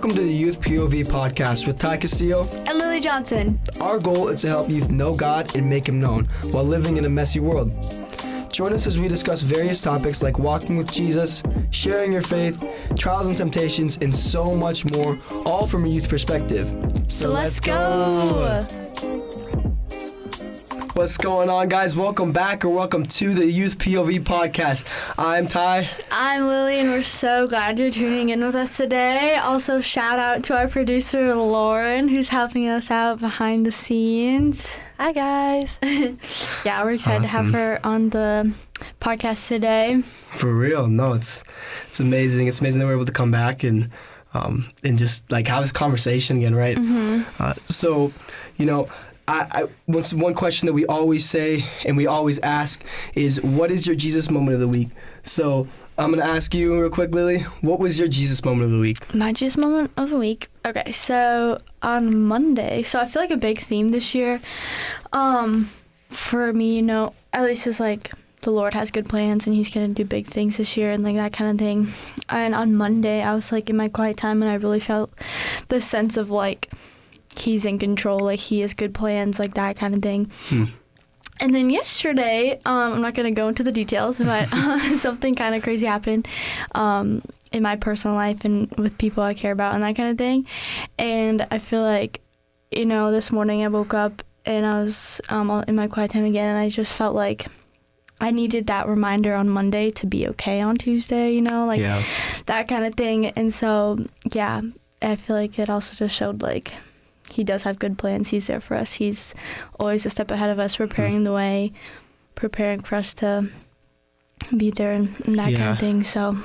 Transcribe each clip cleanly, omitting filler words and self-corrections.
Welcome to the Youth POV podcast with Ty Castillo and Lily Johnson. Our goal is to help youth know God and make Him known while living in a messy world. Join us as we discuss various topics like walking with Jesus, sharing your faith, trials and temptations, and so much more, all from a youth perspective. So let's go! What's going on, guys? Welcome back, or welcome to the Youth POV podcast. I'm Ty. I'm Lily, and we're so glad you're tuning in with us today. Also, shout out to our producer, Lauren, who's helping us out behind the scenes. Hi, guys. Yeah, we're excited to have her on the podcast today. For real. No, it's amazing. It's amazing that we're able to come back and just like have this conversation again, right? Mm-hmm. One question that we always say and we always ask is, what is your Jesus moment of the week? So I'm going to ask you real quick, Lily, what was your Jesus moment of the week? My Jesus moment of the week? Okay, so on Monday, so I feel like a big theme this year for me, at least is like the Lord has good plans and He's going to do big things this year and like that kind of thing. And on Monday, I was like in my quiet time and I really felt the sense of like, He's in control, like He has good plans, like that kind of thing. And then yesterday, I'm not going to go into the details, but something kind of crazy happened in my personal life and with people I care about and that kind of thing. And I feel like, this morning I woke up and I was in my quiet time again, and I just felt like I needed that reminder on Monday to be okay on Tuesday, that kind of thing. And so, yeah, I feel like it also just showed like He does have good plans. He's there for us. He's always a step ahead of us, preparing the way, preparing for us to be there and that kind of thing. So,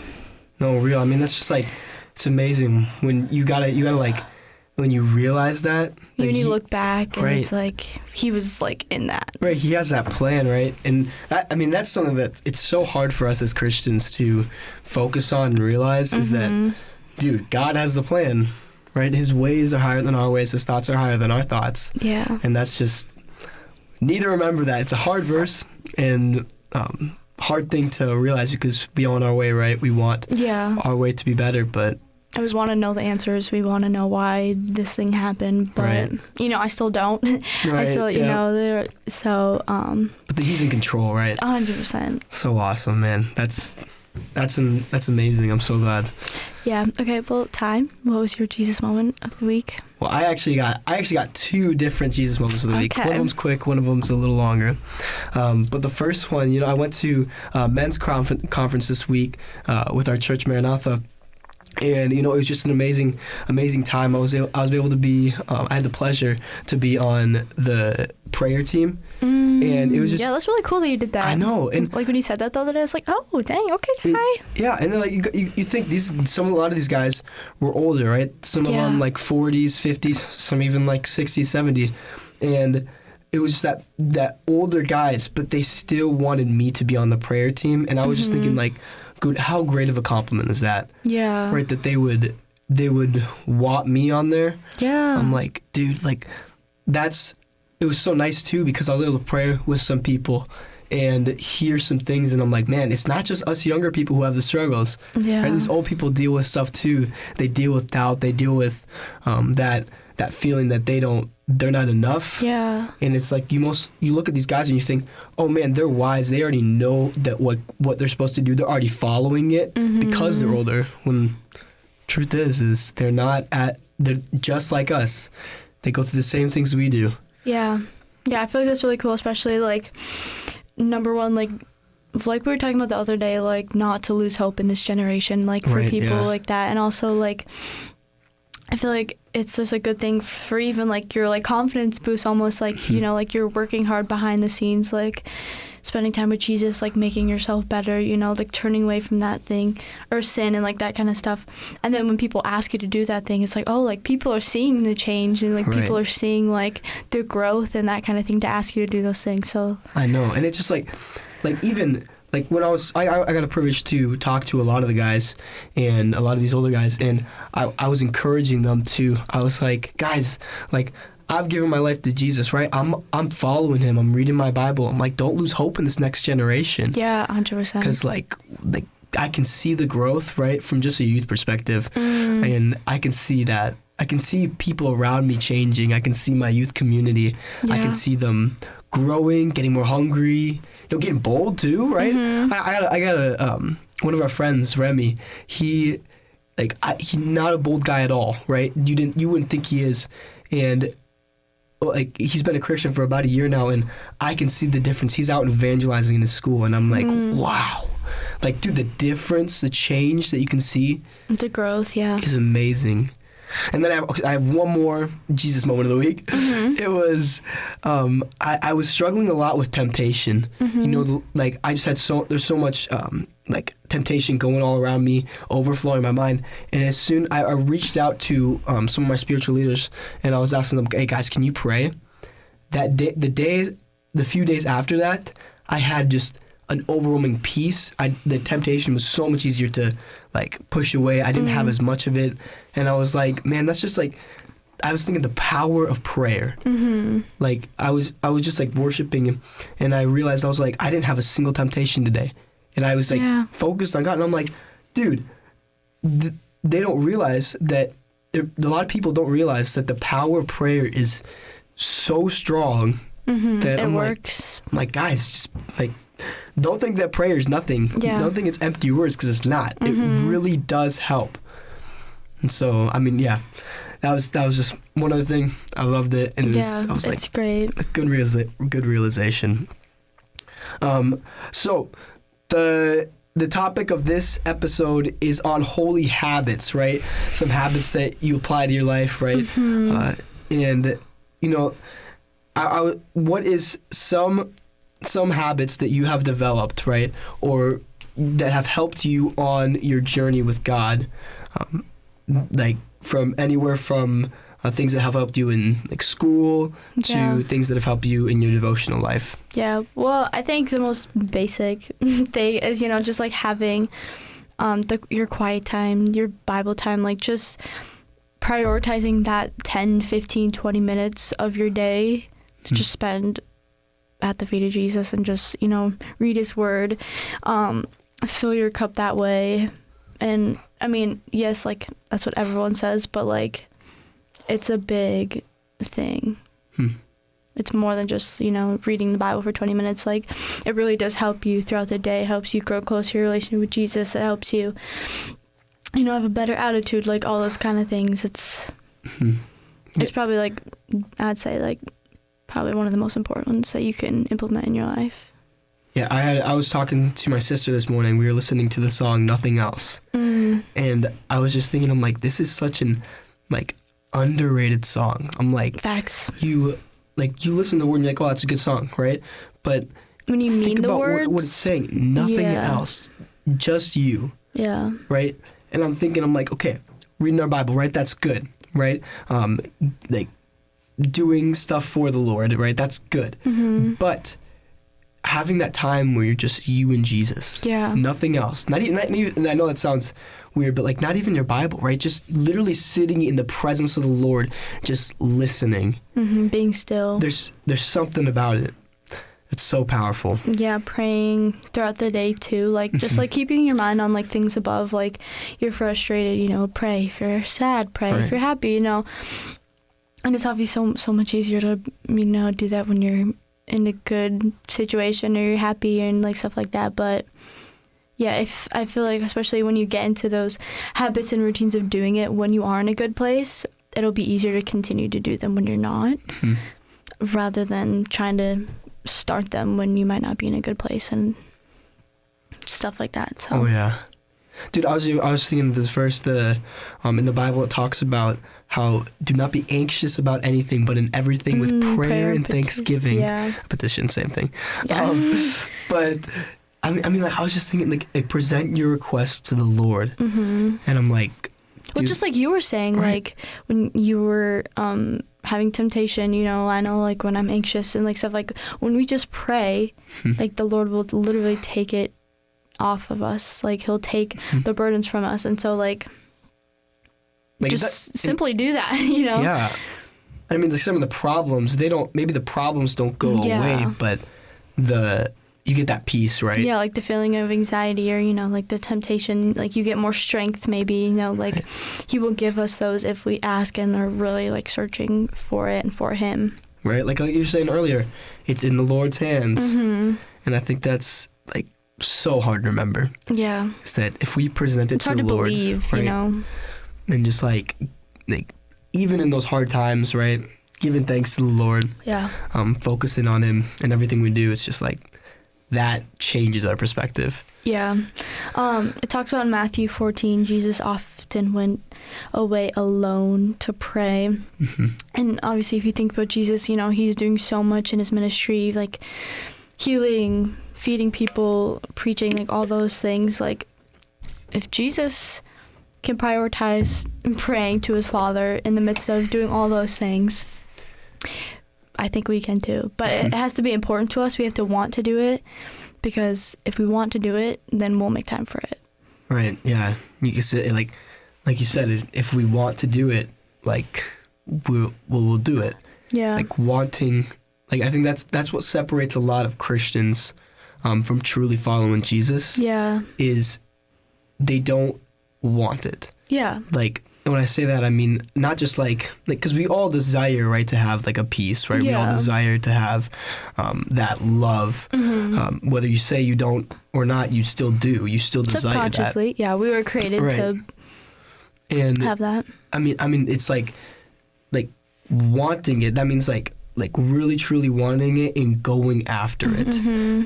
no, real. I mean, that's just like, it's amazing when you gotta like, when you realize that. When you look back and it's like, He was like in that. Right. He has that plan, right? And that's something that it's so hard for us as Christians to focus on and realize is that, dude, God has the plan. Right? His ways are higher than our ways. His thoughts are higher than our thoughts. Yeah. And that's just, need to remember that. It's a hard verse and hard thing to realize because we on our way, right? We want our way to be better, but I always want to know the answers. We want to know why this thing happened, but I still don't. Right. I still, so. But He's in control, right? 100%. So awesome, man. That's amazing. I'm so glad. Yeah. Okay. Well, Ty, what was your Jesus moment of the week? Well, I actually got two different Jesus moments of the week. One of them's quick. One of them's a little longer. But the first one, I went to men's conference this week with our church, Maranatha. And, it was just an amazing time. I was able to be, I had the pleasure to be on the prayer team. And it was just... Yeah, that's really cool that you did that. I know. And like when you said that the other day, I was like, oh, dang, okay, Ty. Yeah, and then like you think a lot of these guys were older, right? Some of them like 40s, 50s, some even like 60s, 70s. And it was just that older guys, but they still wanted me to be on the prayer team. And I was just thinking like, good, how great of a compliment is that? Yeah. Right, that they would want me on there. Yeah. I'm like, dude, like it was so nice too because I was able to pray with some people and hear some things, and I'm like, man, it's not just us younger people who have the struggles. Yeah. Right? These old people deal with stuff too. They deal with doubt. They deal with that feeling that they're not enough. Yeah. And it's like you look at these guys and you think, oh man, they're wise. They already know that what they're supposed to do. They're already following it because they're older. When truth is they're just like us. They go through the same things we do. Yeah. Yeah, I feel like that's really cool, especially like number one, like we were talking about the other day, like not to lose hope in this generation, like for people like that. And also like I feel like it's just a good thing for even like your like confidence boost, almost like like you're working hard behind the scenes, like spending time with Jesus, like making yourself better, like turning away from that thing or sin and like that kind of stuff. And then when people ask you to do that thing, it's like, oh, like people are seeing the change and like people are seeing like the growth and that kind of thing to ask you to do those things. So I know. And it's just like even like when I got a privilege to talk to a lot of the guys and a lot of these older guys, and I was encouraging them to, I was like, guys, like I've given my life to Jesus, right? I'm following Him. I'm reading my Bible. I'm like, don't lose hope in this next generation. Yeah, 100%. Because like I can see the growth, right, from just a youth perspective. And And I can see that. I can see people around me changing. I can see my youth community. I can see them growing, getting more hungry, getting bold too, right? I got a one of our friends, Remy. He's not a bold guy at all, right? You wouldn't think he is, and like he's been a Christian for about a year now, and I can see the difference. He's out evangelizing in his school, and I'm like, wow, like dude, the difference, the change that you can see, the growth, is amazing. And then I have one more Jesus moment of the week. It was, I was struggling a lot with temptation. Like I just had there's so much like temptation going all around me, overflowing my mind. And as soon I reached out to some of my spiritual leaders, and I was asking them, hey guys, can you pray? That day, the few days after that, I had just an overwhelming peace. The temptation was so much easier to like push away. I didn't have as much of it, and I was like, man, that's just like, I was thinking the power of prayer. Like I was just like worshiping him, and I realized I was like, I didn't have a single temptation today, and I was like focused on God, and I'm like, dude, they don't realize that. A lot of people don't realize that the power of prayer is so strong that it works. I'm like, guys, just like. Don't think that prayer is nothing. Don't think it's empty words, because it's not. It really does help. And so, I mean, that was just one other thing. I loved it, and I was like, it's great. A good realization. So the topic of this episode is on holy habits, right? Some habits that you apply to your life, right? And what is some habits that you have developed, right, or that have helped you on your journey with God, like from anywhere from things that have helped you in like school to things that have helped you in your devotional life? Yeah, well, I think the most basic thing is, just like having your quiet time, your Bible time, like just prioritizing that 10, 15, 20 minutes of your day to just spend at the feet of Jesus and just, read his word, fill your cup that way. And I mean, yes, like that's what everyone says, but like it's a big thing. It's more than just, reading the Bible for 20 minutes. Like it really does help you throughout the day. It helps you grow closer to your relationship with Jesus. It helps you, have a better attitude, like all those kind of things. It's probably like, I'd say like probably one of the most important ones that you can implement in your life. Yeah, I was talking to my sister this morning. We were listening to the song "Nothing Else," and I was just thinking, I'm like, this is such an like underrated song. I'm like, facts. You listen to the word and you're like, oh, that's a good song, right? But when you mean the words, what it's saying, nothing else, just you. Yeah. Right. And I'm like, okay, reading our Bible, right? That's good, right? Like doing stuff for the Lord, right? That's good. But having that time where you're just you and Jesus. Yeah. Nothing else. Not even, and I know that sounds weird, but like not even your Bible, right? Just literally sitting in the presence of the Lord, just listening. Being still. There's something about it. It's so powerful. Yeah, praying throughout the day too. Like just like keeping your mind on like things above. Like you're frustrated, pray. If you're sad, pray. Right. If you're happy, And it's obviously so much easier to, do that when you're in a good situation or you're happy and like stuff like that. But yeah, if I feel like especially when you get into those habits and routines of doing it when you are in a good place, it'll be easier to continue to do them when you're not, rather than trying to start them when you might not be in a good place and stuff like that. So. Oh yeah. Dude, I was thinking this verse, in the Bible it talks about how do not be anxious about anything, but in everything with prayer and thanksgiving. Petition, same thing. Yeah. But I mean, like I was just thinking, like present your request to the Lord, and I'm like, well, just like you were saying, right. Like when you were having temptation, I know like when I'm anxious and like stuff, like when we just pray, like the Lord will literally take it off of us. Like he'll take the burdens from us. And so like just simply do that, Yeah. I mean, like some of the problems, maybe the problems don't go away, but you get that peace, right? Yeah, like the feeling of anxiety or, you know, like the temptation, like you get more strength maybe, you know, like right. He will give us those if we ask and are really like searching for it and for him. Right, like you were saying earlier, it's in the Lord's hands. And I think that's like so hard to remember. Yeah. Is that if we present it it's to the Lord, believe, right, you know, and just like even in those hard times, right, giving thanks to the Lord, yeah, focusing on Him and everything we do, it's just like that changes our perspective. Yeah. It talks about in Matthew 14, Jesus often went away alone to pray. And obviously, if you think about Jesus, you know, he's doing so much in his ministry, like healing, feeding people, preaching, like all those things. Like, if Jesus can prioritize praying to his Father in the midst of doing all those things, I think we can too. But it has to be important to us. We have to want to do it, because if we want to do it, then we'll make time for it. Right. Yeah. You can say like you said, if we want to do it, like we'll do it. Yeah. Like wanting, like I think that's what separates a lot of Christians from truly following Jesus. Yeah. Is they don't want it. Yeah. Like, and when I say that, I mean not just like because we all desire, right, to have like a peace, right? Yeah. We all desire to have that love. Whether you say you don't or not, you still do. You still desire that. Subconsciously, yeah, we were created to have that. I mean, it's like wanting it. That means like really truly wanting it and going after it.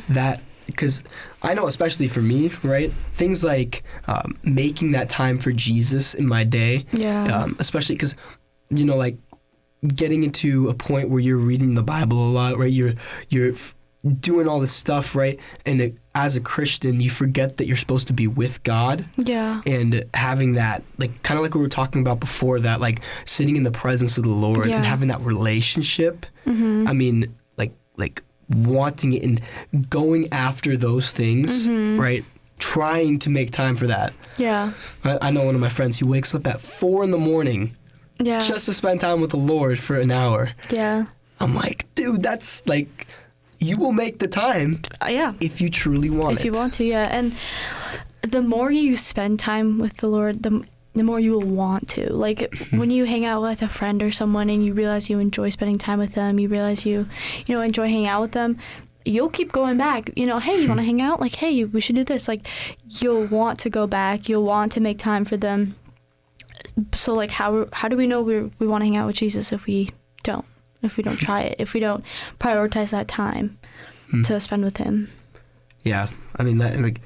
That. Because I know, especially for me, right, things like making that time for Jesus in my day, especially because, you know, like getting into a point where you're reading the Bible a lot, right, you're doing all this stuff, right, and as a Christian, you forget that you're supposed to be with God, and having that, like, kind of like we were talking about before, that, like, sitting in the presence of the Lord and having that relationship, I mean, like wanting it and going after those things, right? Trying to make time for that. Yeah. I know one of my friends, he wakes up at 4 a.m. just to spend time with the Lord for an hour. Yeah. I'm like, dude, that's like, you will make the time. If you truly want it. If you want to, yeah. And the more you spend time with the Lord, the more you will want to. Like, when you hang out with a friend or someone and you realize you enjoy spending time with them, you realize you know, enjoy hanging out with them, you'll keep going back. You know, hey, you want to hang out? Like, hey, we should do this. Like, you'll want to go back. You'll want to make time for them. So, like, how do we know we want to hang out with Jesus if we don't try it, if we don't prioritize that time to spend with him? Yeah. I mean, that, like,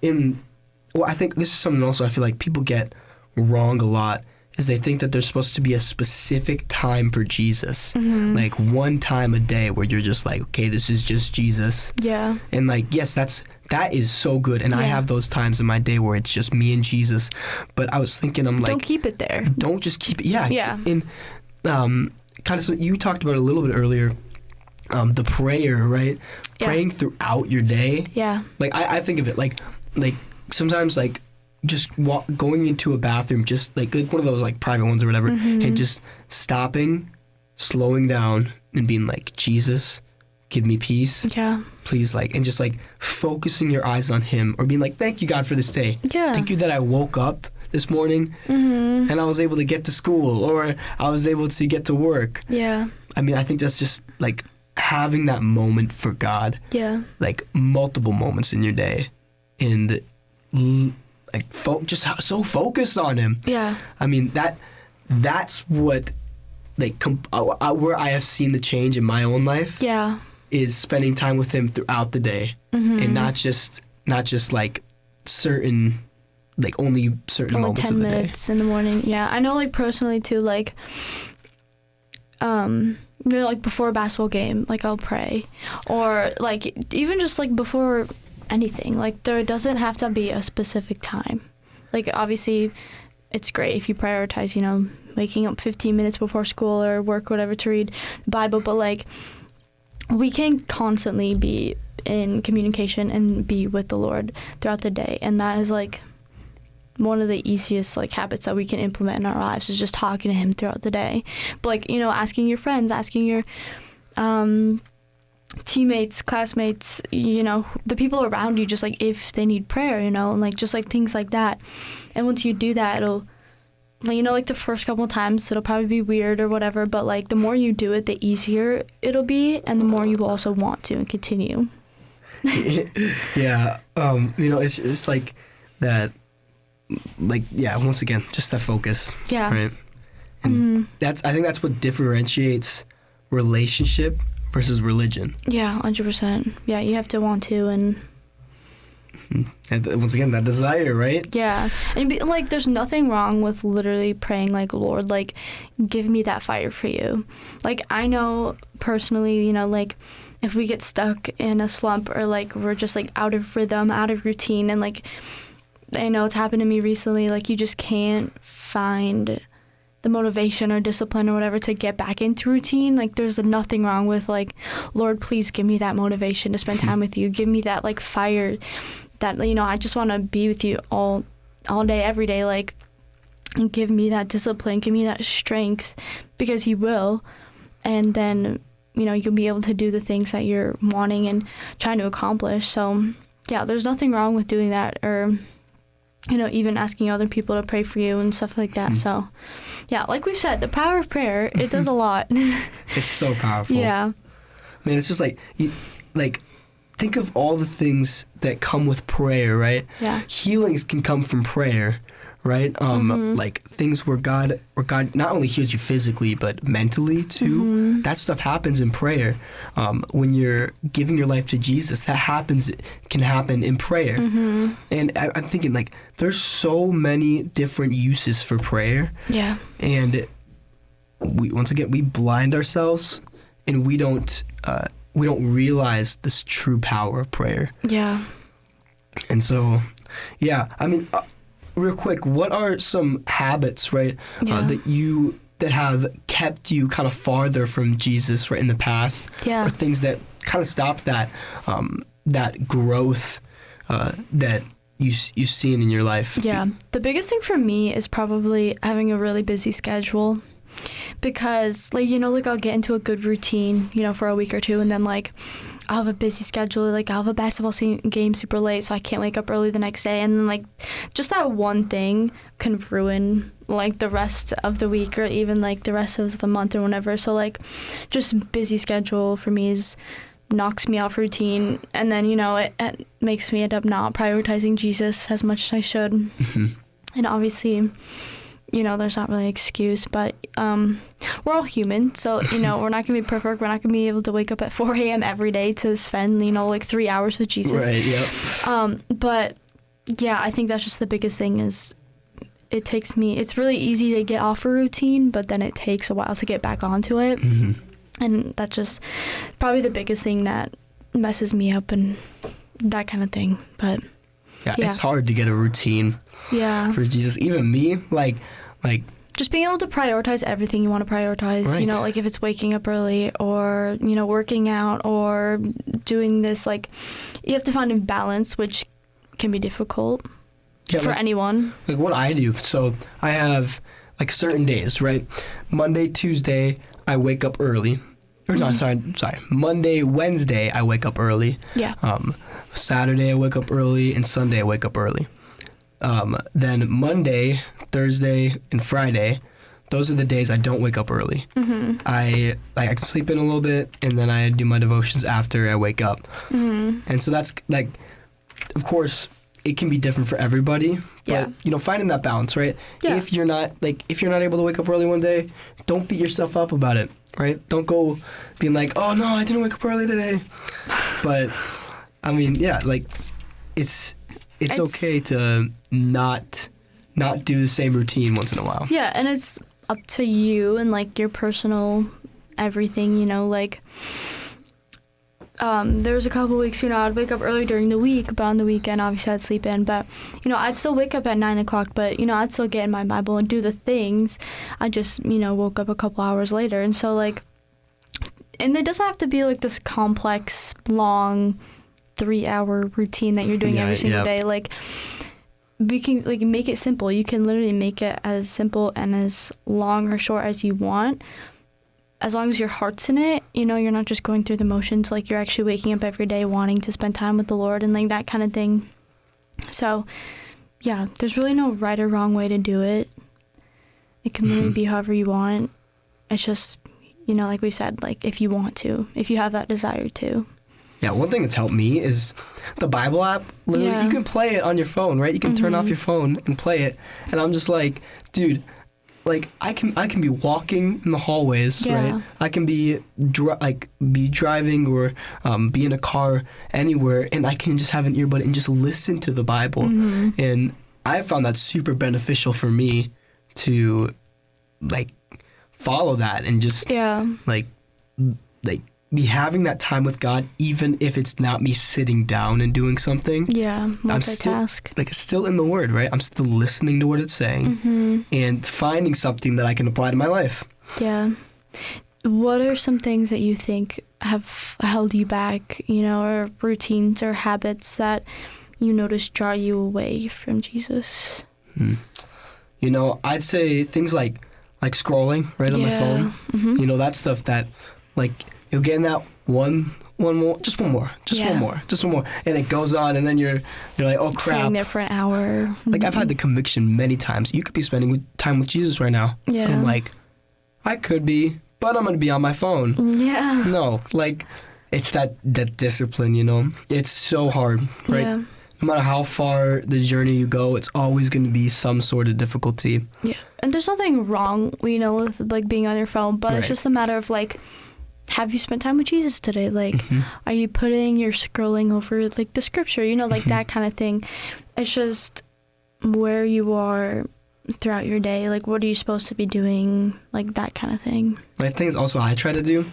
I think this is something also I feel like people get wrong a lot, is they think that there's supposed to be a specific time for Jesus, like one time a day where you're just like, okay, this is just Jesus. Yeah. And like, yes, that is so good, and I have those times in my day where it's just me and Jesus. But I was thinking, I'm like, don't keep it there. Don't just keep it. Yeah. And kind of, so you talked about it a little bit earlier, the prayer, right? Yeah. Praying throughout your day. Yeah. Like I think of it like sometimes like just going into a bathroom, just like one of those like private ones or whatever, and just stopping, slowing down, and being like, Jesus, give me peace. Yeah. Please, like, and just like focusing your eyes on him, or being like, thank you, God, for this day. Yeah. Thank you that I woke up this morning and I was able to get to school, or I was able to get to work. Yeah. I mean, I think that's just like having that moment for God. Yeah. Like multiple moments in your day, and like just so focused on him. Yeah. I mean, that's what like where I have seen the change in my own life. Yeah. Is spending time with him throughout the day, and not just like certain, like only certain moments 10 of the day. 10 minutes in the morning. Yeah. I know, like personally too, like maybe like before a basketball game, like I'll pray, or like even just like before anything. Like, there doesn't have to be a specific time. Like, obviously it's great if you prioritize, you know, waking up 15 minutes before school or work, whatever, to read the Bible, but like we can constantly be in communication and be with the Lord throughout the day, and that is like one of the easiest like habits that we can implement in our lives, is just talking to him throughout the day. But like, you know, asking your friends, asking your teammates, classmates, you know, the people around you, just like if they need prayer, you know, and like just like things like that. And once you do that, it'll, like, you know, like the first couple of times it'll probably be weird or whatever, but like the more you do it, the easier it'll be, and the more you will also want to and continue. Yeah. You know, it's like that, like, yeah, once again, just that focus. Yeah. Right. And I think that's what differentiates relationship versus religion. Yeah, 100%. Yeah, you have to want to, and once again, that desire, right? yeah. And like, there's nothing wrong with literally praying, like, Lord, like, give me that fire for you. Like, I know personally, you know, like, if we get stuck in a slump or, like, we're just, like, out of rhythm, out of routine, and, like, I know it's happened to me recently, like, you just can't find the motivation or discipline or whatever to get back into routine. Like, there's nothing wrong with, like, Lord, please give me that motivation to spend time with you. Give me that, like, fire that, you know, I just want to be with you all day, every day. Like, and give me that discipline, give me that strength, because He will. And then, you know, you'll be able to do the things that you're wanting and trying to accomplish. So, yeah, there's nothing wrong with doing that, or, you know, even asking other people to pray for you and stuff like that. So, yeah, like we've said, the power of prayer, it does a lot. It's so powerful. Yeah. I mean, it's just like, think of all the things that come with prayer, right? Yeah. Healings can come from prayer, right? Like things where God not only heals you physically, but mentally too. That stuff happens in prayer. When you're giving your life to Jesus, that can happen in prayer. And I'm thinking, like, there's so many different uses for prayer. Yeah. And we blind ourselves, and we don't realize this true power of prayer. Yeah. And so, yeah, I mean, real quick, what are some habits, right, that have kept you kind of farther from Jesus, right, in the past? Yeah. Or things that kind of stop that growth that you've seen in your life? Yeah. The biggest thing for me is probably having a really busy schedule. Because, like, you know, like, I'll get into a good routine, you know, for a week or two, and then, like, I'll have a busy schedule. Like, I'll have a basketball game super late, so I can't wake up early the next day. And then, like, just that one thing can ruin, like, the rest of the week or even, like, the rest of the month or whatever. So, like, just busy schedule for me knocks me off routine. And then, you know, it makes me end up not prioritizing Jesus as much as I should. And obviously, you know, there's not really an excuse, but we're all human, so, you know, we're not going to be perfect. We're not going to be able to wake up at 4 a.m. every day to spend, you know, like 3 hours with Jesus. Right, yep. But, yeah, I think that's just the biggest thing is it's really easy to get off a routine, but then it takes a while to get back onto it. And that's just probably the biggest thing that messes me up and that kind of thing. But yeah, it's hard to get a routine. Yeah. For Jesus. Even me, like just being able to prioritize everything you want to prioritize, right. You know, like if it's waking up early or, you know, working out or doing this, like, you have to find a balance, which can be difficult for anyone. Like what I do. So I have, like, certain days, right? Monday, Tuesday, I wake up early. Or sorry. Monday, Wednesday, I wake up early. Yeah. Saturday, I wake up early, and Sunday, I wake up early. Then Monday, Thursday, and Friday, those are the days I don't wake up early. I can sleep in a little bit, and then I do my devotions after I wake up. And so that's, like, of course, it can be different for everybody. But, you know, finding that balance, right? Yeah. If you're not able to wake up early one day, don't beat yourself up about it, right? Don't go being like, oh, no, I didn't wake up early today. But, I mean, yeah, like, it's okay to not do the same routine once in a while. Yeah, and it's up to you and, like, your personal everything, you know, like, there was a couple weeks, you know, I'd wake up early during the week, but on the weekend, obviously, I'd sleep in. But, you know, I'd still wake up at 9 o'clock, but, you know, I'd still get in my Bible and do the things. I just, you know, woke up a couple hours later. And so, like, and it doesn't have to be, like, this complex, long 3-hour routine that you're doing every single day. Like, we can, like, make it simple. You can literally make it as simple and as long or short as you want. as long as your heart's in it, you know, you're not just going through the motions, like you're actually waking up every day wanting to spend time with the Lord and like that kind of thing. So yeah, there's really no right or wrong way to do it. It can literally be however you want. It's just, you know, like we said, like if you want to, if you have that desire to. Yeah, one thing that's helped me is the Bible app. Literally, you can play it on your phone, right? You can turn off your phone and play it. And I'm just like, dude, like I can be walking in the hallways, right? I can be driving or be in a car anywhere, and I can just have an earbud and just listen to the Bible. And I found that super beneficial for me to like follow that and just like be having that time with God, even if it's not me sitting down and doing something. Yeah, multitask. I'm still in the Word, right? I'm still listening to what it's saying and finding something that I can apply to my life. Yeah. What are some things that you think have held you back, you know, or routines or habits that you notice draw you away from Jesus? You know, I'd say things like scrolling right on my phone. You know, that stuff that like you'll get in that one more, just one more, and it goes on, and then you're like, oh crap, staying there for an hour. Like I've had the conviction many times. You could be spending time with Jesus right now. Yeah. And I'm like, I could be, but I'm gonna be on my phone. Yeah. No, like it's that discipline. You know, it's so hard, right? Yeah. No matter how far the journey you go, it's always going to be some sort of difficulty. Yeah. And there's nothing wrong, you know, with like being on your phone, but it's just a matter of like, have you spent time with Jesus today? Like, are you putting your scrolling over like the scripture, you know, like that kind of thing. It's just where you are throughout your day. Like, what are you supposed to be doing? Like that kind of thing. Like things also I try to do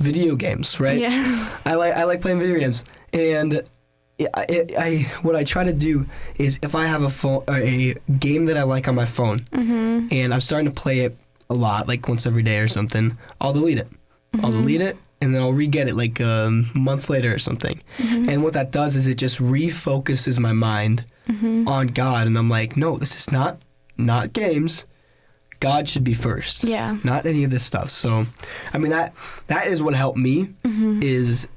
video games, right? Yeah. I like playing video games, and what I try to do is if I have a game that I like on my phone and I'm starting to play it a lot, like once every day or something, I'll delete it. I'll delete it and then I'll re-get it like a month later or something. And what that does is it just refocuses my mind on God, and I'm like, no, this is not games. God should be first. Yeah. Not any of this stuff. So, I mean, that is what helped me is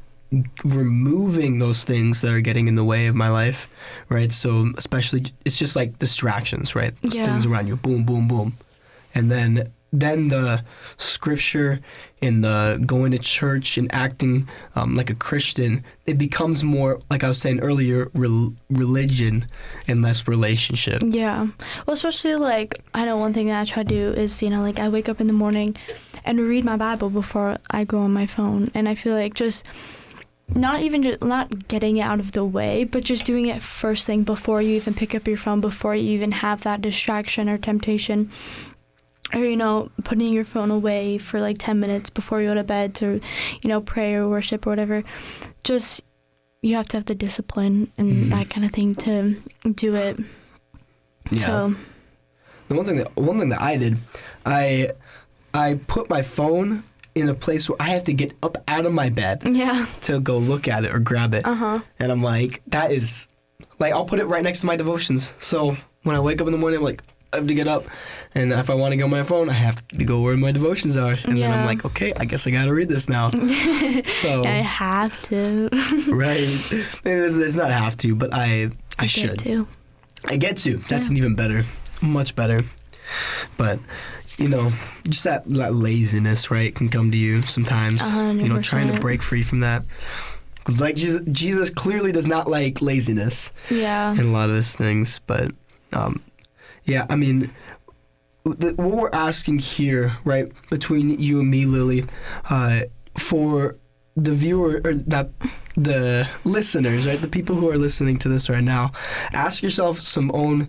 removing those things that are getting in the way of my life, right? So especially, it's just like distractions, right? Those things around you, boom, boom, boom. And then the scripture and the going to church and acting like a Christian, it becomes more, like I was saying earlier, religion and less relationship. Yeah. Well, especially like, I know one thing that I try to do is, you know, like I wake up in the morning and read my Bible before I go on my phone. And I feel like just not getting it out of the way, but just doing it first thing before you even pick up your phone, before you even have that distraction or temptation, or, you know, putting your phone away for like 10 minutes before you go to bed to, you know, pray or worship or whatever. Just, you have to have the discipline and that kind of thing to do it. Yeah. So the one thing that I did, I put my phone in a place where I have to get up out of my bed to go look at it or grab it. And I'm like, that is, like, I'll put it right next to my devotions. So when I wake up in the morning, I'm like, I have to get up. And if I want to go on my phone, I have to go where my devotions are. And then I'm like, okay, I guess I got to read this now. So I have to. Right. It's not have to, but I should. I get to. That's even better. Much better. But, you know, just that laziness, right, can come to you sometimes. 100%. You know, trying to break free from that. Like Jesus clearly does not like laziness. Yeah. In a lot of these things, but yeah, I mean, what we're asking here, right, between you and me, Lily, for the viewer, or not the listeners, right, the people who are listening to this right now, ask yourself some own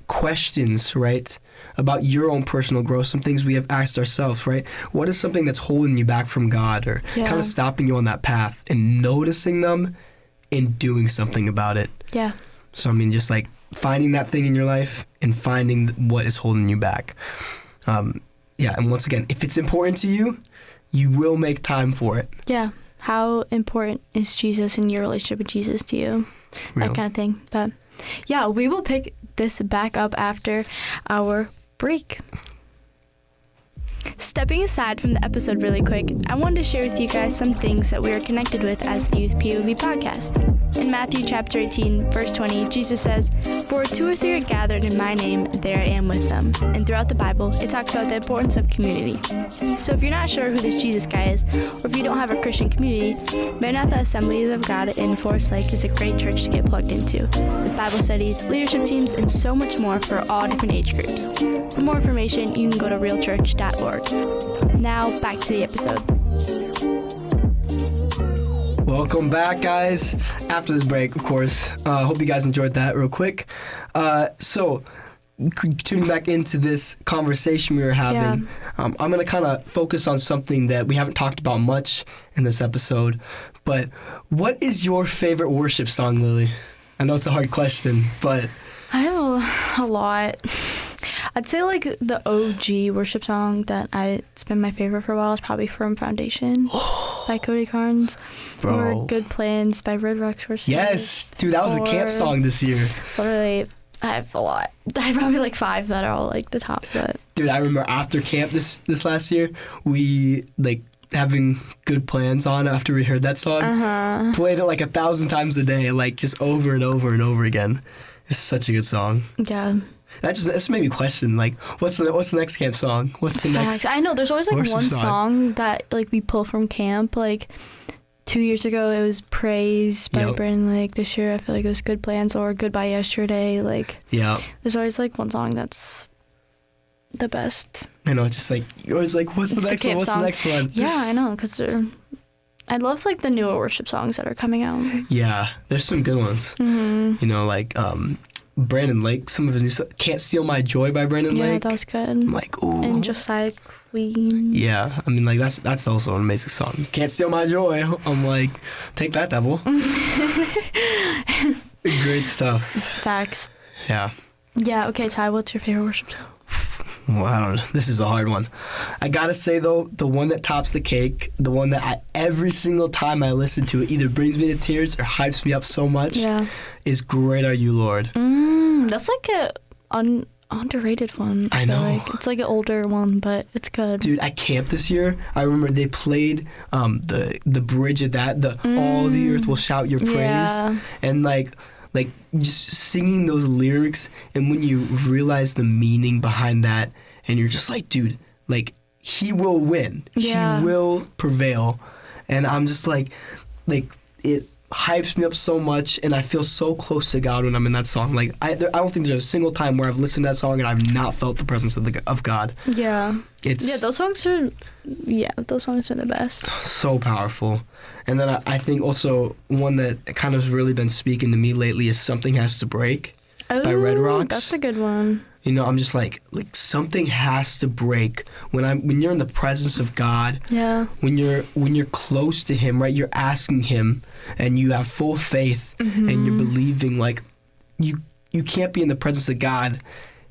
questions, right, about your own personal growth, some things we have asked ourselves, right? What is something that's holding you back from God or kind of stopping you on that path, and noticing them and doing something about it? Yeah. So, I mean, just like finding that thing in your life and finding what is holding you back. Yeah, and once again, if it's important to you, you will make time for it. Yeah. How important is Jesus and your relationship with Jesus to you? That kind of thing. But yeah, we will pick this back up after our break. Stepping aside from the episode really quick, I wanted to share with you guys some things that we are connected with as the Youth POV podcast. In Matthew chapter 18, verse 20, Jesus says, "For where 2 or 3 are gathered in my name, there I am with them." And throughout the Bible, it talks about the importance of community. So if you're not sure who this Jesus guy is, or if you don't have a Christian community, Maranatha Assemblies of God in Forest Lake is a great church to get plugged into, with Bible studies, leadership teams, and so much more for all different age groups. For more information, you can go to realchurch.org. Now, back to the episode. Welcome back, guys. After this break, of course. Hope you guys enjoyed that real quick. So, tuning back into this conversation we were having, I'm going to kind of focus on something that we haven't talked about much in this episode. But what is your favorite worship song, Lily? I know it's a hard question, but... I have a lot. I'd say like the OG worship song it's been my favorite for a while is probably Firm Foundation by Cody Carnes. Bro. Or Good Plans by Red Rocks Worship. Yes, dude, that was a camp song this year. Literally, I have a lot. I have probably like 5 that are all like the top. But dude, I remember after camp this last year, we like having Good Plans on after we heard that song. Played it like 1,000 times a day, like just over and over and over again. It's such a good song. Yeah. That just made me question, like, what's the next camp song? What's the next? I know there's always like one song that like we pull from camp. Like 2 years ago, it was Praise by Brandon Lake. This year, I feel like it was Good Plans or Goodbye Yesterday. Like, there's always like one song that's the best. I know, it's just like you're always like, what's the next one? What's the next one? Yeah, I know, because I love like the newer worship songs that are coming out. Yeah, there's some good ones. You know, like Brandon Lake, some of his new stuff. Can't Steal My Joy by Brandon Lake. Yeah, that was good. I'm like, ooh. And Josiah Queen. Yeah, I mean, like, that's also an amazing song. Can't Steal My Joy. I'm like, take that, devil. Great stuff. Facts. Yeah. Yeah, okay, Ty, what's your favorite worship song? Well, I don't know. This is a hard one. I gotta say, though, the one that tops the cake, the one that every single time I listen to it either brings me to tears or hypes me up so much, is Great Are You, Lord. That's like a underrated one. I know. Like. It's like an older one, but it's good. Dude, at camp this year, I remember they played the bridge of that, All the Earth Will Shout Your Praise. And like just singing those lyrics, and when you realize the meaning behind that, and you're just like, dude, like, he will win. He will prevail. And I'm just like it hypes me up so much, and I feel so close to God when I'm in that song. Like, I don't think there's a single time where I've listened to that song and I've not felt the presence of God. Yeah. Those songs are the best. So powerful. And then I think also one that kind of has really been speaking to me lately is Something Has to Break by Red Rocks. That's a good one. You know, I'm just like something has to break when you're in the presence of God. Yeah. When you're close to Him, right? You're asking Him, and you have full faith, and you're believing. Like, you can't be in the presence of God,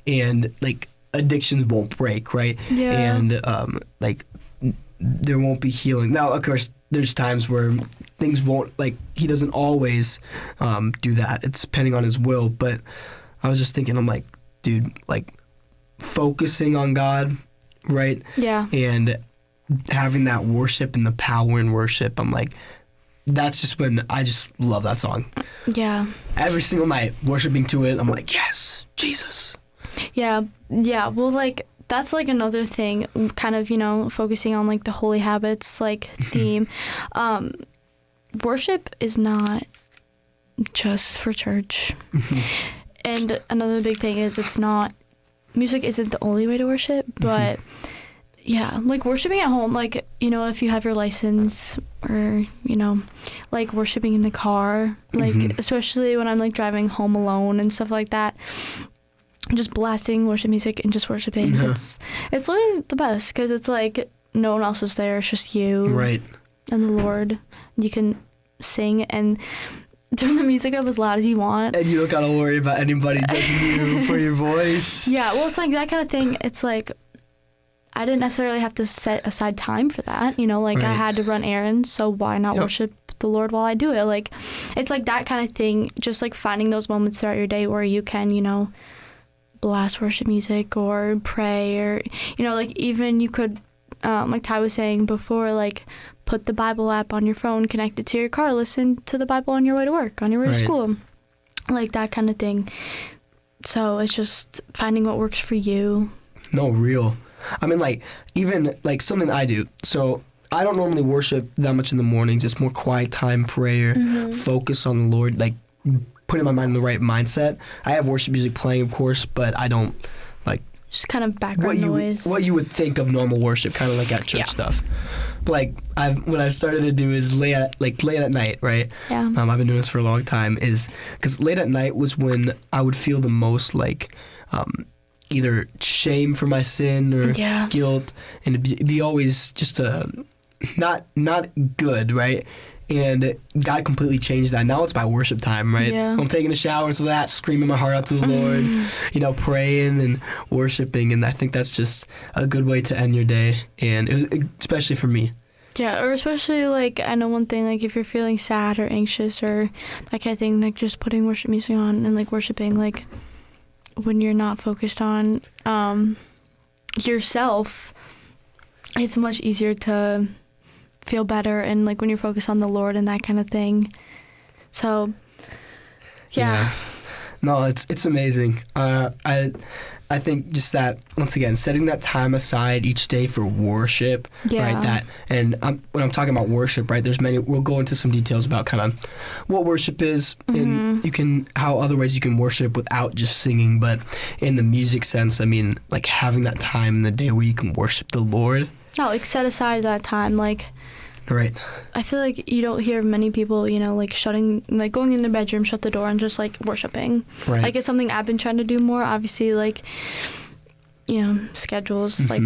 and like addictions won't break, right? Yeah. And like there won't be healing. Now, of course, there's times where things won't, like, He doesn't always do that. It's depending on His will. But I was just thinking, I'm like, dude, like, focusing on God, right? Yeah. And having that worship and the power in worship, I'm like, that's just when I just love that song. Yeah. Every single night, worshiping to it, I'm like, yes, Jesus. Yeah. Yeah. Well, like, that's like another thing, kind of, you know, focusing on like the holy habits, like theme. Worship is not just for church. And another big thing is music isn't the only way to worship, but yeah, like worshiping at home, like, you know, if you have your license, or, you know, like worshiping in the car, like especially when I'm like driving home alone and stuff like that, just blasting worship music and just worshiping. It's literally the best, because it's like no one else is there, it's just you, right, and the Lord. You can sing and turn the music up as loud as you want. And you don't gotta worry about anybody judging you for your voice. Yeah, well, it's like that kind of thing. It's like, I didn't necessarily have to set aside time for that, you know, like I had to run errands, so why not worship the Lord while I do it? Like, it's like that kind of thing, just like finding those moments throughout your day where you can, you know, blast worship music or pray, or, you know, like even you could, like Ty was saying before, like put the Bible app on your phone, connect it to your car, listen to the Bible on your way to work, on your way to school, like that kind of thing. So it's just finding what works for you. No, real. I mean, like, even, like, something I do. So I don't normally worship that much in the mornings. It's more quiet time, prayer, focus on the Lord, like, putting my mind in the right mindset. I have worship music playing, of course, but I don't, like... Just kind of background noise. What you would think of normal worship, kind of like at church stuff. But, like, what I've started to do is late at night, right? Yeah. I've been doing this for a long time, is... Because late at night was when I would feel the most, like... either shame for my sin or guilt, and it'd be always just not good, right? And God completely changed that. Now it's my worship time, right? Yeah. I'm taking a shower and so that, screaming my heart out to the Lord, you know, praying and worshiping, and I think that's just a good way to end your day, and it was, especially for me. Yeah, or especially, like, I know one thing, like, if you're feeling sad or anxious or that kind of thing, like, just putting worship music on and, like, worshiping, like, when you're not focused on yourself, it's much easier to feel better, and like when you're focused on the Lord and that kind of thing. So yeah. No, it's amazing. I think just that, once again, setting that time aside each day for worship, right? That, and when I'm talking about worship, right? There's many. We'll go into some details about kind of what worship is, and how other ways you can worship without just singing. But in the music sense, I mean, like having that time in the day where you can worship the Lord. No, like set aside that time, like. Right. I feel like you don't hear many people, you know, like going in their bedroom, shut the door, and just like worshiping. Right. Like it's something I've been trying to do more. Obviously, like, you know, schedules, like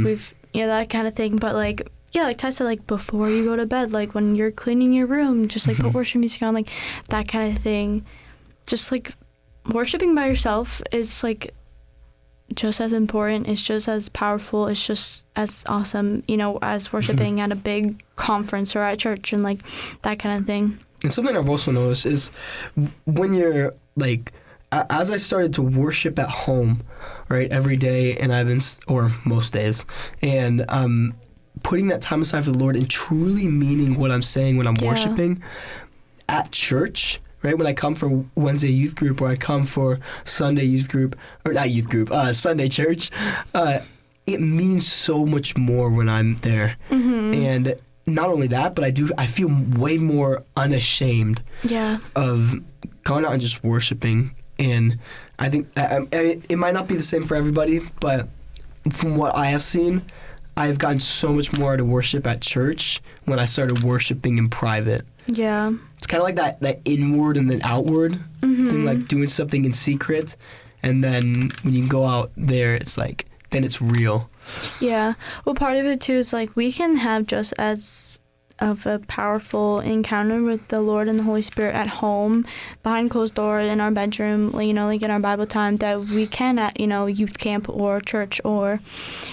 that kind of thing. But like, yeah, like Ty said, like before you go to bed, like when you're cleaning your room, just like put worship music on, like that kind of thing. Just like worshiping by yourself is like just as important, it's just as powerful, it's just as awesome, you know, as worshiping at a big conference or at church and like that kind of thing. And something I've also noticed is when you're like, as I started to worship at home, right, every day, and or most days, and putting that time aside for the Lord and truly meaning what I'm saying when I'm worshiping at church. Right, when I come for Wednesday youth group or I come for Sunday youth group, or not youth group, Sunday church, it means so much more when I'm there. And not only that, but I feel way more unashamed of going out and just worshiping. And I think it might not be the same for everybody, but from what I have seen, I've gotten so much more to worship at church when I started worshiping in private. Yeah. It's kind of like that inward and then outward thing, like doing something in secret, and then when you go out there, it's like, then it's real. Yeah. Well, part of it, too, is like we can have just as of a powerful encounter with the Lord and the Holy Spirit at home, behind closed doors, in our bedroom, you know, like in our Bible time, that we can at, you know, youth camp or church or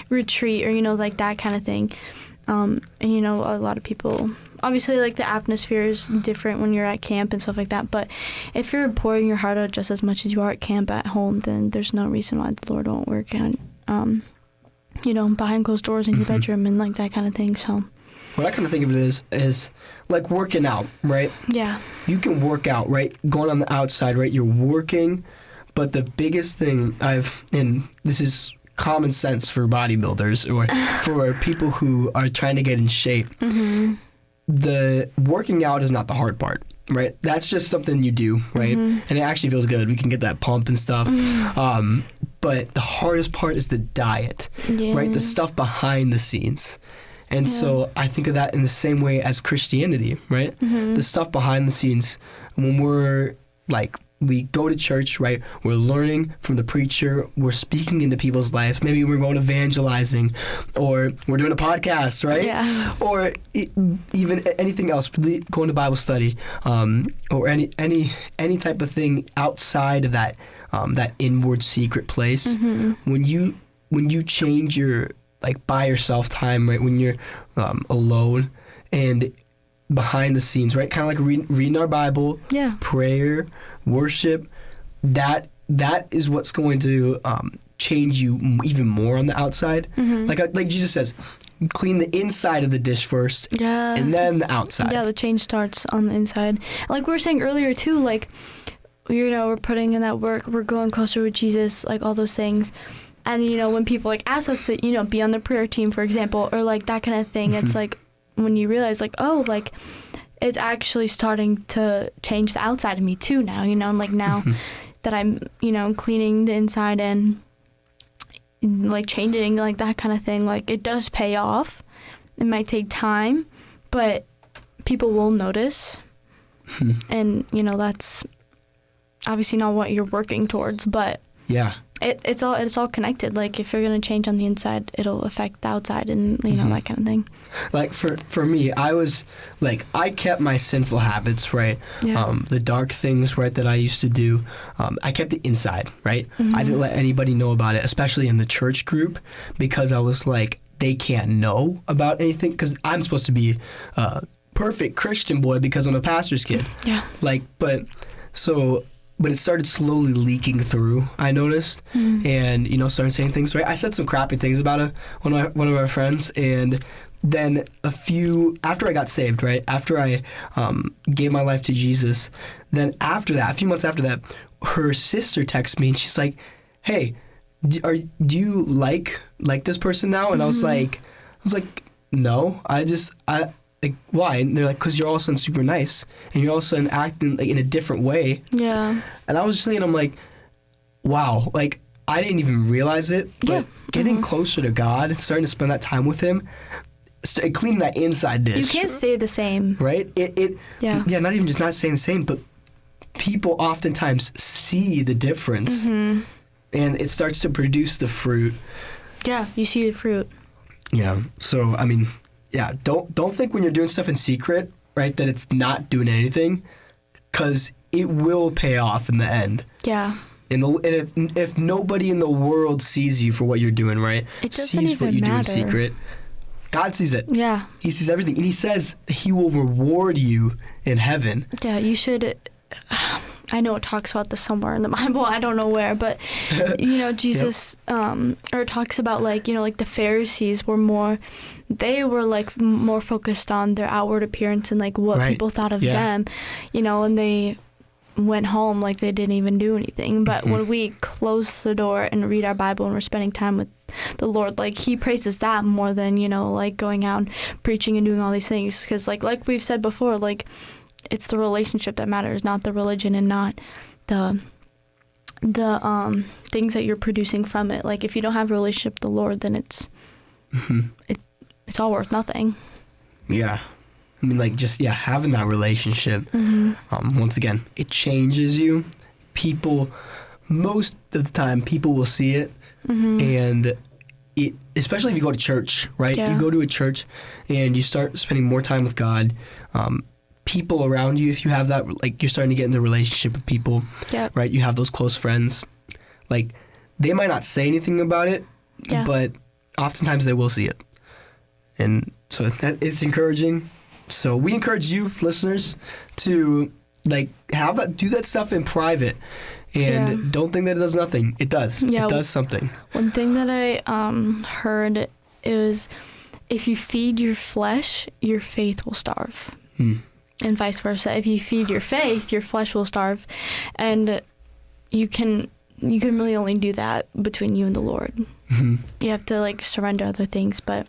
retreat or, you know, like that kind of thing. And, you know, a lot of people, obviously, like, the atmosphere is different when you're at camp and stuff like that, but if you're pouring your heart out just as much as you are at camp at home, then there's no reason why the Lord won't work out, you know, behind closed doors in your bedroom and, like, that kind of thing, so. What I kind of think of it is like working out, right? Yeah. You can work out, right? Going on the outside, right? You're working, but the biggest thing and this is common sense for bodybuilders or for people who are trying to get in shape. The working out is not the hard part, right? That's just something you do, right? And it actually feels good. We can get that pump and stuff. But the hardest part is the diet, right? The stuff behind the scenes. And so I think of that in the same way as Christianity, right? The stuff behind the scenes, when we're like, we go to church, right? We're learning from the preacher. We're speaking into people's lives. Maybe we're going evangelizing, or we're doing a podcast, right? Yeah. Or even anything else, going to Bible study, or any type of thing outside of that that inward secret place. When you change your like by yourself time, right? When you're alone and behind the scenes, right? Kind of like reading our Bible, prayer, worship. That is what's going to change you even more on the outside. Like Jesus says, clean the inside of the dish first, and then the outside. Yeah, the change starts on the inside. Like we were saying earlier too, like, we're putting in that work, we're going closer with Jesus, like all those things. And, when people like ask us to, be on the prayer team, for example, or like that kind of thing, it's like when you realize like, oh, like it's actually starting to change the outside of me too now, and like now that I'm, cleaning the inside and like changing, like that kind of thing, like it does pay off. It might take time, but people will notice. And, that's obviously not what you're working towards, but yeah, it's all connected. Like if you're gonna change on the inside, it'll affect the outside, and that kind of thing. Like for me, I was like, I kept my sinful habits, right? The dark things, right, that I used to do. I kept it inside, right? I didn't let anybody know about it, especially in the church group, because I was like, they can't know about anything, because I'm supposed to be a perfect Christian boy because I'm a pastor's kid. Yeah. Like, but it started slowly leaking through, I noticed, and, started saying things, right? I said some crappy things about one of our friends, and then after I got saved, right? After I gave my life to Jesus, then after that, a few months after that, her sister texted me, and she's like, hey, do you like this person now? And I was like, no, like, why? And they're like, because you're all of a sudden super nice, and you're all of a sudden acting like in a different way. Yeah. And I was just thinking, I'm like, wow, like I didn't even realize it, but getting closer to God, starting to spend that time with Him, cleaning that inside dish. You can't stay the same, right? Not even just not staying the same, but people oftentimes see the difference, and it starts to produce the fruit. Yeah, you see the fruit. Yeah. So I mean. Yeah, don't think when you're doing stuff in secret, right, that it's not doing anything, because it will pay off in the end. Yeah. And if nobody in the world sees you for what you're doing, right, it doesn't sees even what you matter. do in secret, God sees it. Yeah. He sees everything, and He says He will reward you in heaven. Yeah, you should. I know it talks about this somewhere in the Bible. I don't know where, but Jesus or talks about like the Pharisees were more focused on their outward appearance and like what people thought of them, and they went home like they didn't even do anything. But when we close the door and read our Bible and we're spending time with the Lord, like He praises that more than like going out and preaching and doing all these things, because like we've said before, like it's the relationship that matters, not the religion, and not the things that you're producing from it. Like if you don't have a relationship with the Lord, then it's all worth nothing. Yeah. I mean, like, just, having that relationship, once again, it changes you. Most of the time, people will see it, and especially if you go to church, right? Yeah. You go to a church, and you start spending more time with God, people around you, if you have that, like, you're starting to get in the relationship with people, right? You have those close friends. Like, they might not say anything about it, but oftentimes they will see it. And so it's encouraging. So we encourage you, listeners, to like do that stuff in private, and don't think that it does nothing. It does. Yeah, it does something. One thing that I heard is, if you feed your flesh, your faith will starve, and vice versa. If you feed your faith, your flesh will starve, and you can really only do that between you and the Lord. You have to like surrender other things. But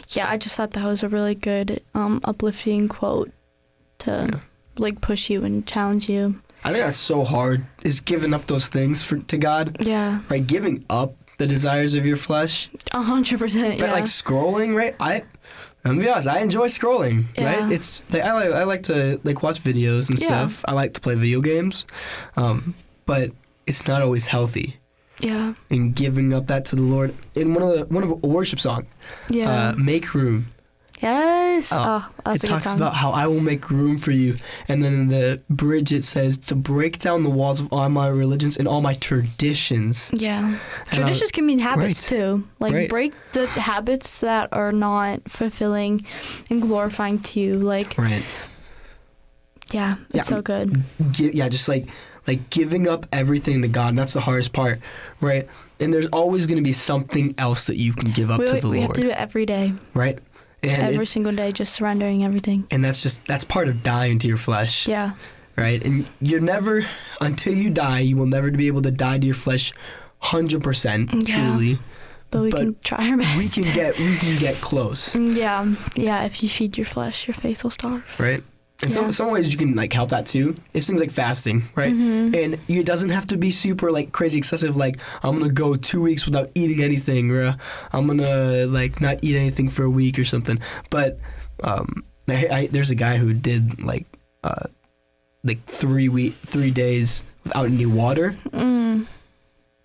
yeah, I just thought that was a really good uplifting quote to like push you and challenge you. I think that's so hard, is giving up those things to God. Yeah. Right, giving up the desires of your flesh. 100%. Right, like scrolling, right? I'm gonna be honest, I enjoy scrolling, right? It's like I like to like watch videos and stuff. I like to play video games, but it's not always healthy. Yeah. And giving up that to the Lord. In one of a worship song, Make Room. Yes. That's a good song. It talks about how I will make room for you. And then in the bridge it says to break down the walls of all my religions and all my traditions. Yeah. Traditions can mean habits too. Like break the habits that are not fulfilling and glorifying to you. Like, yeah, it's so good. Just like like giving up everything to God. And that's the hardest part, right? And there's always going to be something else that you can give up to the Lord. We have to do it every day. Right? And every single day, just surrendering everything. And that's part of dying to your flesh. Yeah. Right? And you're never, until you die, you will never be able to die to your flesh 100%, truly. But we can try our best. We can get close. Yeah. If you feed your flesh, your faith will starve. Right? And some ways you can like help that too. It's things like fasting, right? Mm-hmm. And it doesn't have to be super like crazy excessive. Like I'm gonna go 2 weeks without eating anything, or I'm gonna like not eat anything for a week or something. But there's a guy who did like 3 days without any water.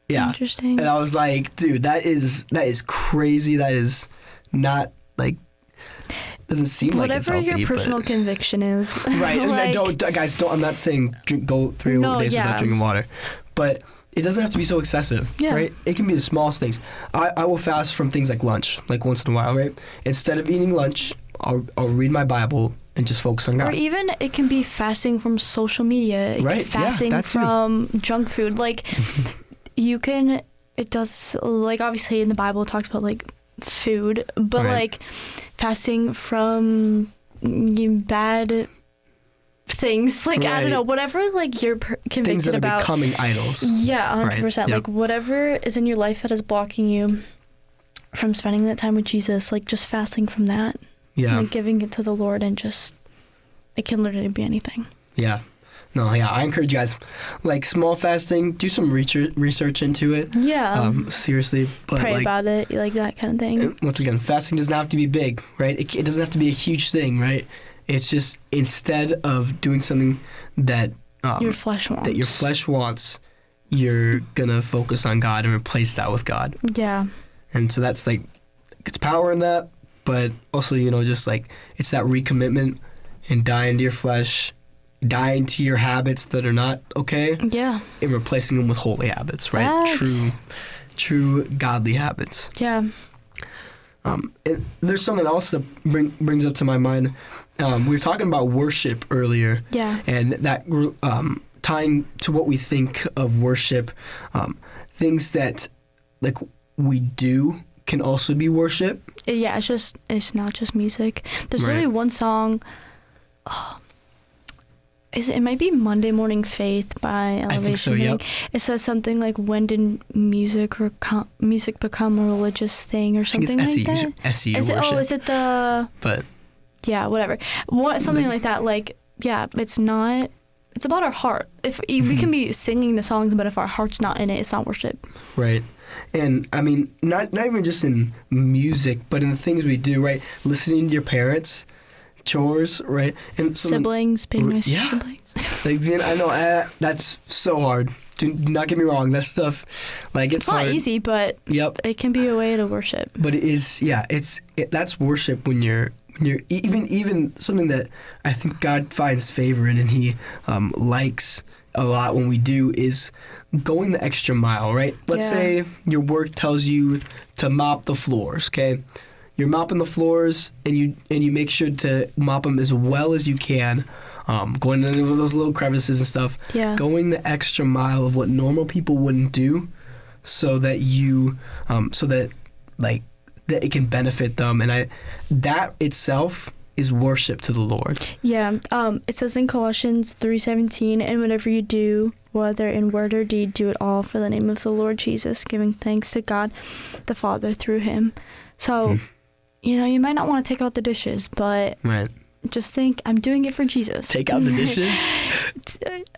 Yeah. Interesting. And I was like, dude, that is crazy. That is not like. Doesn't seem like it's healthy. Whatever your personal conviction is. Right. Like, Guys, I'm not saying go 3 days without drinking water. But it doesn't have to be so excessive, right? It can be the smallest things. I will fast from things like lunch, like once in a while, right? Instead of eating lunch, I'll read my Bible and just focus on God. Or even it can be fasting from social media. Right. Fasting from junk food. Like, it does, like, obviously in the Bible it talks about, like, food, but like fasting from bad things, like I don't know, whatever like you're convicted things that are about, becoming idols. 100%. Like whatever is in your life that is blocking you from spending that time with Jesus, like just fasting from that, like giving it to the Lord, and just it can literally be anything. I encourage you guys, like small fasting, do some research into it. Seriously. But pray about it, like that kind of thing. Once again, fasting doesn't have to be big, right? It doesn't have to be a huge thing, right? It's just instead of doing something that your flesh wants, you're gonna focus on God and replace that with God. Yeah. And so that's like, it's power in that, but also, just like it's that recommitment and dying to your flesh, dying to your habits that are not okay. Yeah. And replacing them with holy habits, right? Facts. True godly habits. Yeah. And there's something else that brings up to my mind. We were talking about worship earlier. Yeah. And that tying to what we think of worship, things that like we do can also be worship. Yeah, it's not just music. There's only one song. It might be Monday Morning Faith by Elevation. I think so, yep. It says something like, when did music become a religious thing, or something like that? SE is worship. Is it the... But... Yeah, whatever. Something like that. Like, yeah, it's not... It's about our heart. If we can be singing the songs, but if our heart's not in it, it's not worship. Right. And, I mean, not even just in music, but in the things we do, right? Listening to your parents... chores, right? And siblings, being nice to siblings. Like, I know that's so hard. Do not get me wrong. That stuff, like it's not hard. Easy, but it can be a way to worship. But it is, that's worship when you're even something that I think God finds favor in, and He likes a lot when we do, is going the extra mile, right? Let's say your work tells you to mop the floors, okay? You're mopping the floors, and you make sure to mop them as well as you can, going into those little crevices and stuff. Yeah. Going the extra mile of what normal people wouldn't do, so that that it can benefit them, and that itself is worship to the Lord. Yeah. It says in Colossians 3:17, and whatever you do, whether in word or deed, do it all for the name of the Lord Jesus, giving thanks to God the Father through Him. So. You might not want to take out the dishes, but just think, I'm doing it for Jesus. Take out the dishes?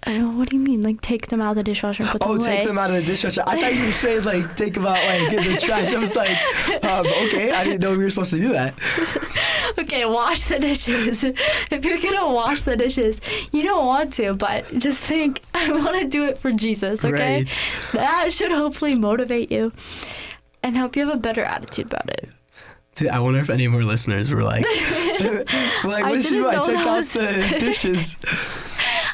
What do you mean? Like, take them out of the dishwasher and put them away? Take them out of the dishwasher. I thought you were saying, like, take them out, like, in the trash. I was like, okay, I didn't know we were supposed to do that. Okay, wash the dishes. If you're going to wash the dishes, you don't want to, but just think, I want to do it for Jesus, okay? Right. That should hopefully motivate you and help you have a better attitude about it. Dude, I wonder if any of our listeners were like, what do you do? I took out the dishes.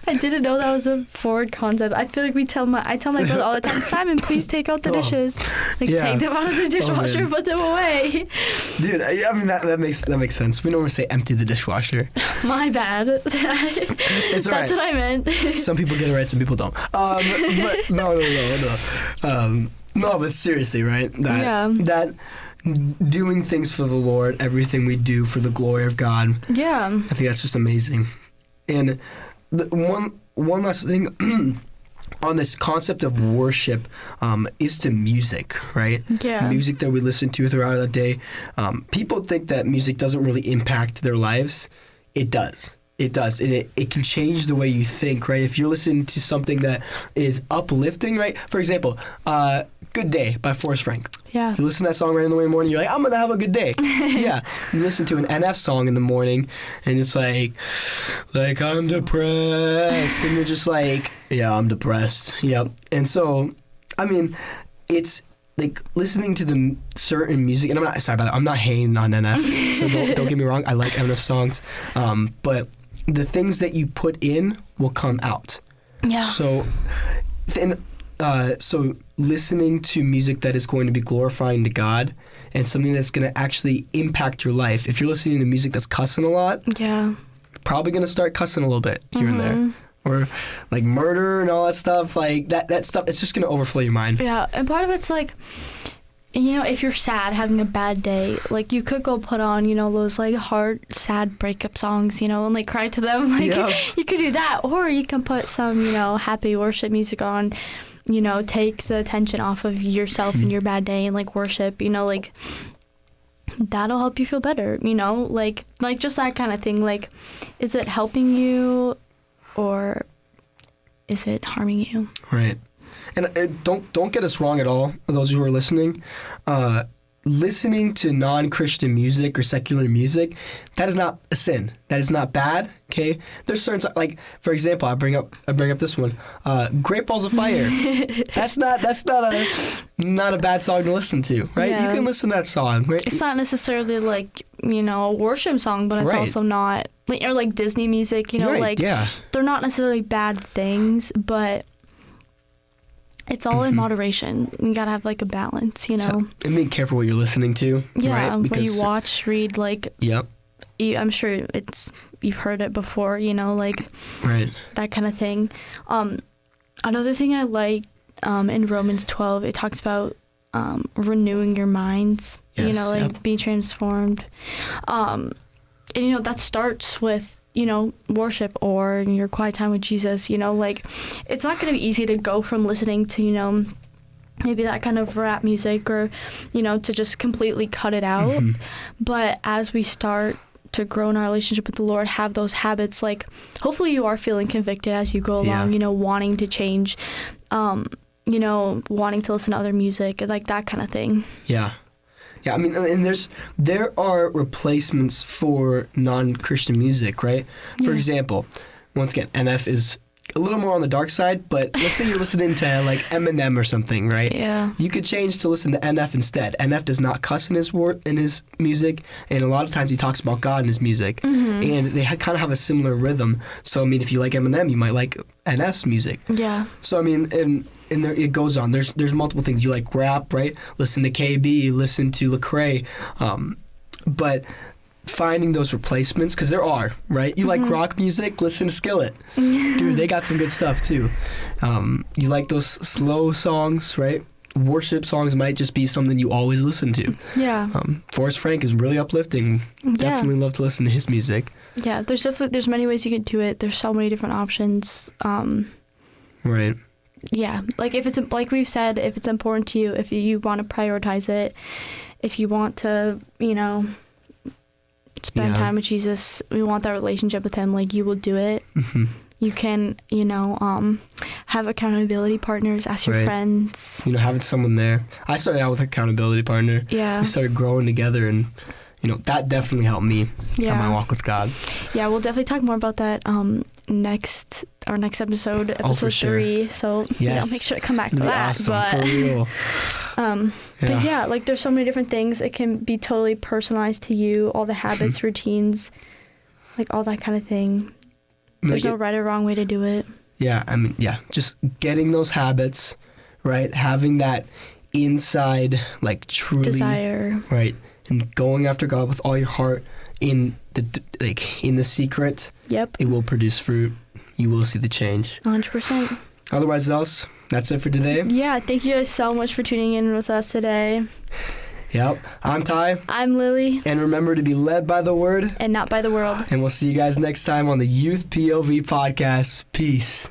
I didn't know that was a forward concept. I feel like I tell my brother all the time, Simon, please take out the dishes. Like, take them out of the dishwasher, put them away. Dude, I mean, that makes sense. We normally say empty the dishwasher. My bad. It's all That's right. what I meant. Some people get it right, some people don't. But no. No, but seriously, right? That doing things for the Lord, everything we do for the glory of God. Yeah. I think that's just amazing. And one last thing on this concept of worship is to music, right? Yeah. Music that we listen to throughout the day. People think that music doesn't really impact their lives. It does. It does. And it can change the way you think, right? If you're listening to something that is uplifting, right? For example, Good Day by Forrest Frank. Yeah. You listen to that song right in the morning, you're like, I'm going to have a good day. Yeah. You listen to an NF song in the morning, and it's like I'm depressed. And you're just like, yeah, I'm depressed. Yep. And so, I mean, it's like listening to the certain music, and I'm not hating on NF, so don't get me wrong, I like NF songs, but the things that you put in will come out. Yeah. So listening to music that is going to be glorifying to God and something that's going to actually impact your life. If you're listening to music that's cussing a lot, yeah, probably going to start cussing a little bit here and there. Or like murder and all that stuff, like that stuff, it's just going to overflow your mind. Yeah, and part of it's like, if you're sad, having a bad day, like you could go put on, those like hard, sad breakup songs, and like cry to them. Like you could do that, or you can put some, happy worship music on, take the attention off of yourself and your bad day and like worship, like that'll help you feel better, like just that kind of thing. Like, is it helping you or is it harming you? Right. And don't get us wrong at all, those who are listening. Listening to non-Christian music or secular music, that is not a sin. That is not bad. Okay. There's certain, like, for example, I bring up this one, Great Balls of Fire. That's not a bad song to listen to, right? Yeah. You can listen to that song, right? It's not necessarily like a worship song, but it's also not like Disney music. They're not necessarily bad things, but it's all in moderation. You gotta have like a balance, Yeah. And be careful what you're listening to. Yeah, right? What you watch, read, like. Yep. I'm sure you've heard it before, like. Right. That kind of thing. Another thing I like in Romans 12, it talks about renewing your minds. Yes, be transformed. And that starts with worship or your quiet time with Jesus, it's not going to be easy to go from listening to, maybe that kind of rap music or, to just completely cut it out. Mm-hmm. But as we start to grow in our relationship with the Lord, have those habits, like hopefully you are feeling convicted as you go along, wanting to change, wanting to listen to other music, like that kind of thing. Yeah. Yeah, I mean, and there are replacements for non-Christian music, right? For example, once again, NF is a little more on the dark side, but let's say you're listening to like Eminem or something, right? Yeah. You could change to listen to NF instead. NF does not cuss in his music, and a lot of times he talks about God in his music, mm-hmm. and they kind of have a similar rhythm. So I mean, if you like Eminem, you might like NF's music. Yeah. So I mean, and there, it goes on. There's multiple things. You like rap, right? Listen to KB, listen to Lecrae, but finding those replacements, because there are, right? You like rock music, listen to Skillet. Dude, they got some good stuff too. You like those slow songs, right? Worship songs might just be something you always listen to. Yeah. Forrest Frank is really uplifting. Definitely love to listen to his music. Yeah, there's many ways you can do it. There's so many different options. Right. Yeah, like if it's like we've said, if it's important to you, if you want to prioritize it, if you want to, spend time with Jesus, we want that relationship with him, like you will do it. Mm-hmm. You can, have accountability partners, ask your friends. Having someone there. I started out with an accountability partner. Yeah. We started growing together, and that definitely helped me on my walk with God. Yeah, we'll definitely talk more about that next episode, episode 3. So make sure to come back for that. Awesome, but, for real. But yeah, like there's so many different things. It can be totally personalized to you, all the habits, routines, like all that kind of thing. There's no right or wrong way to do it. Yeah, I mean, yeah, just getting those habits, right? Having that inside, like, truly desire, right? And going after God with all your heart in the secret. Yep. It will produce fruit. You will see the change. 100%. Otherwise else, that's it for today. Yeah, thank you guys so much for tuning in with us today. Yep. I'm Ty. I'm Lily. And remember to be led by the word and not by the world. And we'll see you guys next time on the Youth POV podcast. Peace.